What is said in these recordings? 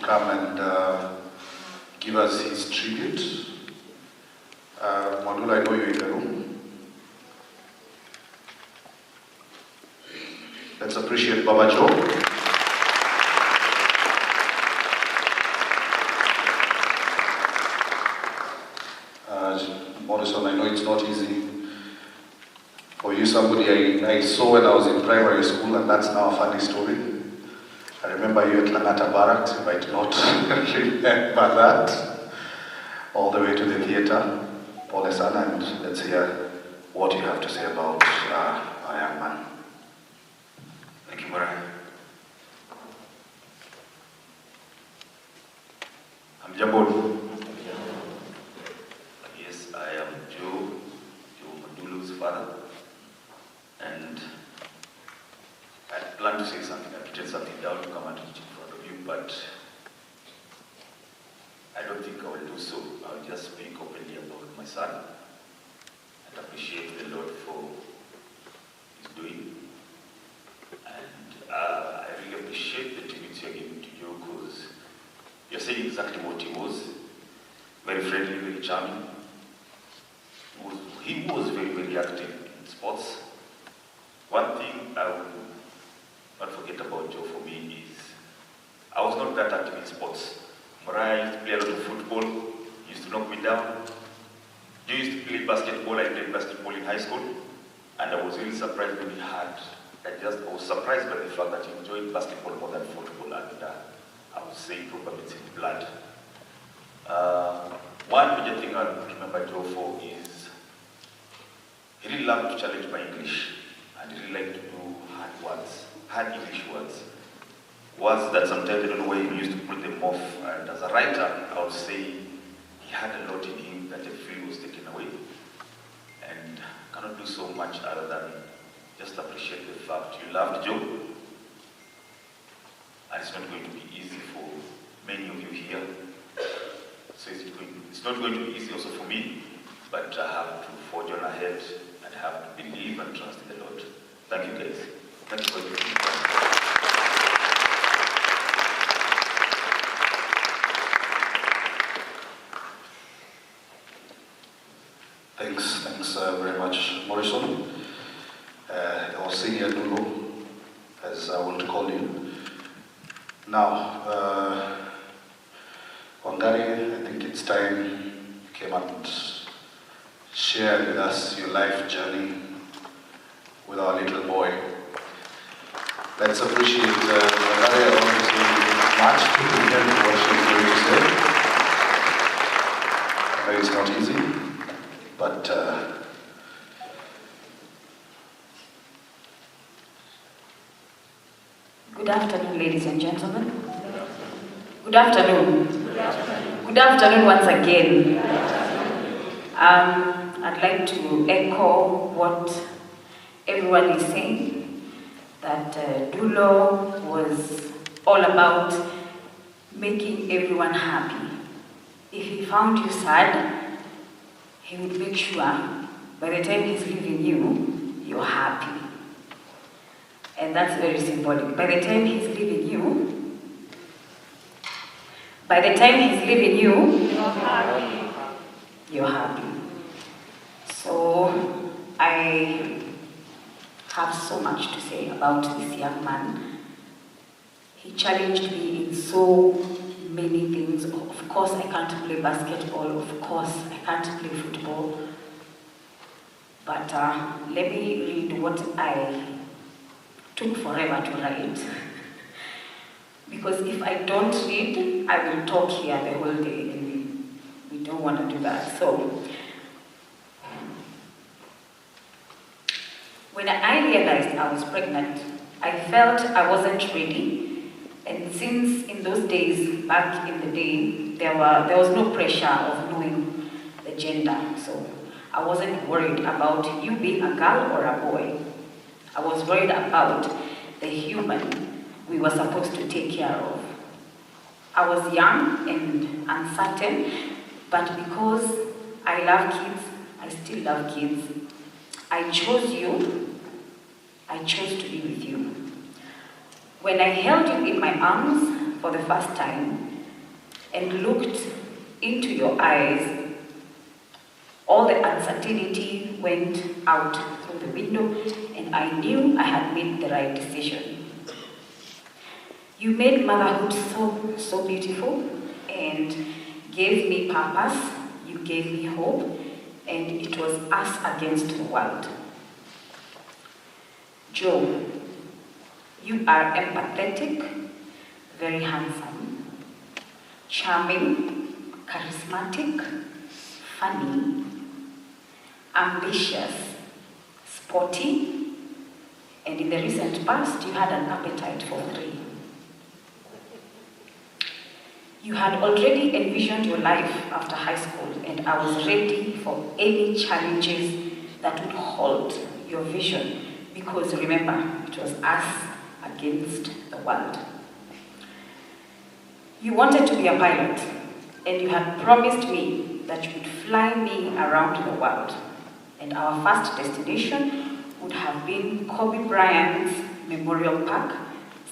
come and give us his tribute. Mwanula, I know you're in the room. Let's appreciate Baba Joe. Morrison, I know it's not easy for you, somebody I saw when I was in primary school, and that's now a funny story. I remember you at Langata Barracks, you might not remember that. All the way to the theatre, Paul Esana, and let's hear what you have to say about our young man. Thank you, Mwana. I'm Jambon. Yes, I am Joe Madulu's father. And I planned to say something, I written something down to come and teach in front of you, but I don't think I will do so. I'll just speak openly about my son and appreciate the Lord for his doing. And I really appreciate the tributes you're giving to Joe, because you're saying exactly what he was. Very friendly, very charming. He was very, very active in sports. One thing I will not forget about Joe for me is I was not that active in sports. Mariah used to play a lot of football. He used to knock me down. Joe used to play basketball. I played basketball in high school. And I was really surprised when he had, I was surprised by the fact that he enjoyed basketball more than football. And I would say probably it's in blood. One major thing I remember Joe for is he really loved to challenge my English. And he really liked to do hard English words. Words that sometimes I don't know why he used to put them off. And as a writer, I would say he had a lot in him that I feel was taken away. And cannot do so much other than just appreciate the fact you loved Joe. And it's not going to be easy for many of you here. So it's not going to be easy also for me, but I have to forge on ahead and have to believe and trust in the Lord. Thank you guys. Thank you for your time. Thanks very much, Morrison. Or Senior Dulu, as I want to call you. Now, Wangari, I think it's time you came and shared with us your life journey with our little boy. Let's appreciate Wangari. I don't want to say much to hear what she's going to say. I know it's not easy, but good afternoon, ladies and gentlemen. Good afternoon. Good afternoon once again. I'd like to echo what everyone is saying, that Dulo was all about making everyone happy. If he found you sad, he would make sure by the time he's leaving you, you're happy. And that's very symbolic. By the time he's leaving you, you're happy. You're happy. So I have so much to say about this young man. He challenged me in so many things. Of course, I can't play basketball. Of course, I can't play football. But let me read what I took forever to write. Because if I don't read, I will talk here the whole day, and we don't want to do that. So, when I realized I was pregnant, I felt I wasn't ready. And since in those days, back in the day, there was no pressure of knowing the gender. So I wasn't worried about you being a girl or a boy. I was worried about the human we were supposed to take care of. I was young and uncertain, but because I love kids, I still love kids. I chose you. I chose to be with you. When I held you in my arms for the first time, and looked into your eyes, all the uncertainty went out through the window, and I knew I had made the right decision. You made motherhood so beautiful and gave me purpose, you gave me hope, and it was us against the world. Joe, you are empathetic, very handsome, charming, charismatic, funny, ambitious, sporty, and in the recent past, you had an appetite for 3. You had already envisioned your life after high school, and I was ready for any challenges that would halt your vision, because remember, it was us against the world. You wanted to be a pilot, and you had promised me that you would fly me around the world, and our first destination would have been Kobe Bryant's Memorial Park,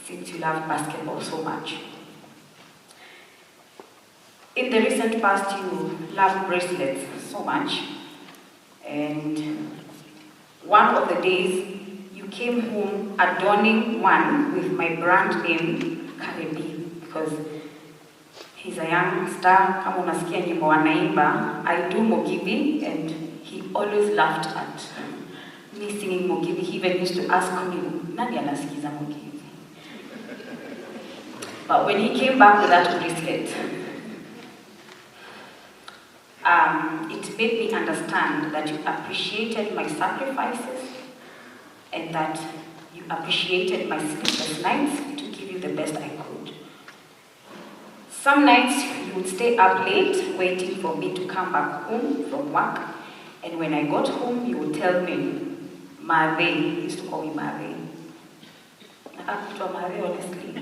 since you love basketball so much. In the recent past, you loved bracelets so much, and one of the days you came home adorning one with my brand name, Kareh, because he's a young star, kama unasikia nyimbo wanaimba, I do Mogithi, and he always laughed at me singing Mogithi. He even used to ask me, nani anasikiza Mogithi? But when he came back with that bracelet, it made me understand that you appreciated my sacrifices and that you appreciated my sleepless nights to give you the best I could. Some nights you would stay up late waiting for me to come back home from work, and when I got home you would tell me, Mare, he used to call me Mare. Up to Mare, honestly.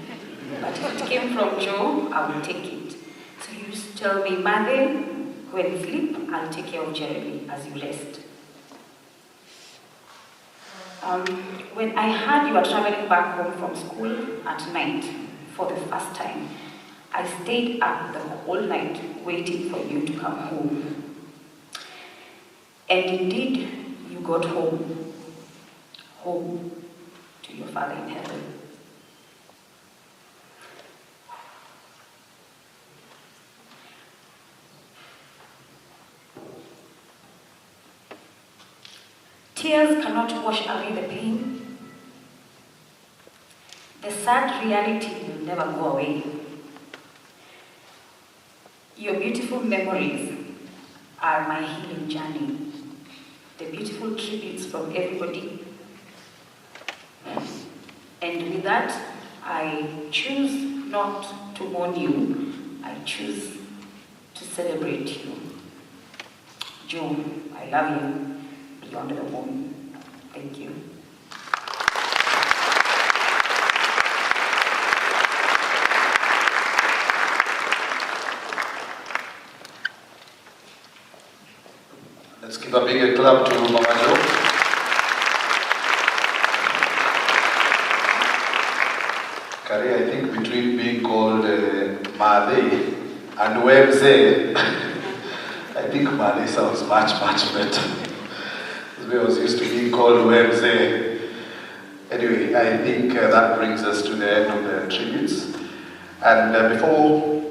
But if it came from Joe, I would take it. So you used to tell me, Mare, when you sleep, I'll take care of Jeremy as you rest. When I heard you were traveling back home from school at night for the first time, I stayed up the whole night waiting for you to come home. And indeed, you got home to your Father in heaven. Tears cannot wash away the pain. The sad reality will never go away. Your beautiful memories are my healing journey. The beautiful tributes from everybody. And with that, I choose not to mourn you. I choose to celebrate you. Joe, I love you. Beyond the moon. Thank you. Let's give a big clap to Mama Jo. Kareh, I think between being called Made and Webze, I think Made sounds much better. I was used to being called Webze. Anyway, I think that brings us to the end of the tributes. And before